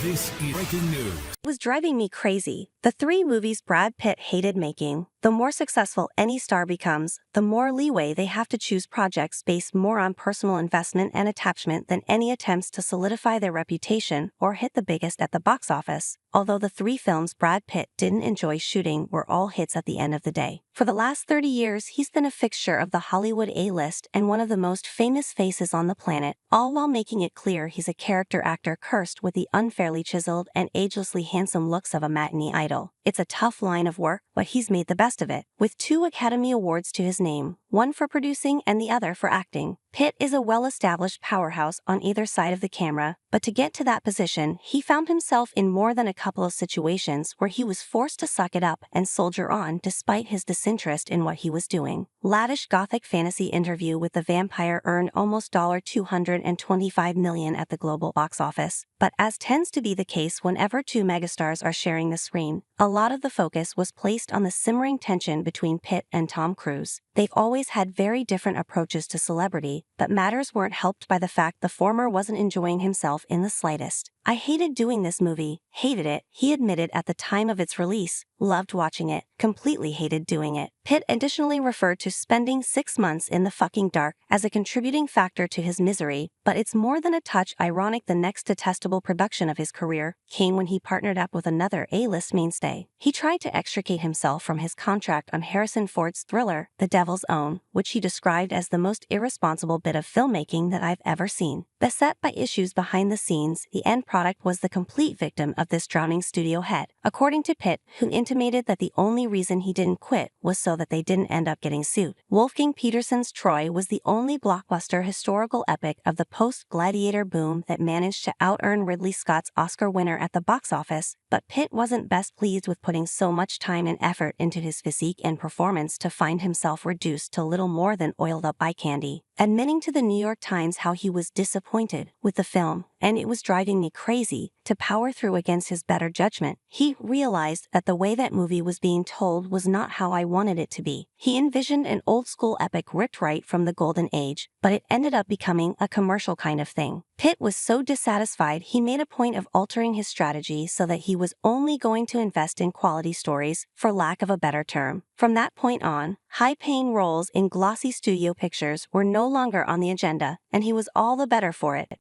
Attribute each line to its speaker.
Speaker 1: This is breaking news.
Speaker 2: It was driving me crazy. The 3 movies Brad Pitt hated making. The more successful any star becomes, the more leeway they have to choose projects based more on personal investment and attachment than any attempts to solidify their reputation or hit the biggest at the box office. Although the 3 films Brad Pitt didn't enjoy shooting were all hits at the end of the day. For the last 30 years, he's been a fixture of the Hollywood A-list and one of the most famous faces on the planet, all while making it clear he's a character actor cursed with the unfairly chiseled and agelessly handsome looks of a matinee idol. It's a tough line of work, but he's made the best of it. With 2 Academy Awards to his name, one for producing and the other for acting, Pitt is a well-established powerhouse on either side of the camera, but to get to that position, he found himself in more than a couple of situations where he was forced to suck it up and soldier on despite his disinterest in what he was doing. Lavish gothic fantasy Interview with the Vampire earned almost $225 million at the global box office, but as tends to be the case whenever 2 megastars are sharing the screen, a lot of the focus was placed on the simmering tension between Pitt and Tom Cruise. They've always had very different approaches to celebrity, but matters weren't helped by the fact the former wasn't enjoying himself in the slightest. "I hated doing this movie, hated it," he admitted at the time of its release. "Loved watching it, completely hated doing it." Pitt additionally referred to spending 6 months in the fucking dark as a contributing factor to his misery, but it's more than a touch ironic the next detestable production of his career came when he partnered up with another A-list mainstay. He tried to extricate himself from his contract on Harrison Ford's thriller, The Devil's Own, which he described as the most irresponsible bit of filmmaking that I've ever seen. Beset by issues behind the scenes, the end product was the complete victim of this drowning studio head, according to Pitt, who intimated that the only reason he didn't quit was so that they didn't end up getting sued. Wolfgang Petersen's Troy was the only blockbuster historical epic of the post-Gladiator boom that managed to out-earn Ridley Scott's Oscar winner at the box office, but Pitt wasn't best pleased with putting so much time and effort into his physique and performance to find himself reduced to little more than oiled-up eye candy. Admitting to the New York Times how he was disappointed with the film, and it was driving me crazy to power through against his better judgment, he realized that the way that movie was being told was not how I wanted it to be. He envisioned an old-school epic ripped right from the golden age, but it ended up becoming a commercial kind of thing. Pitt was so dissatisfied he made a point of altering his strategy so that he was only going to invest in quality stories, for lack of a better term. From that point on, high-paying roles in glossy studio pictures were no longer on the agenda, and he was all the better for it.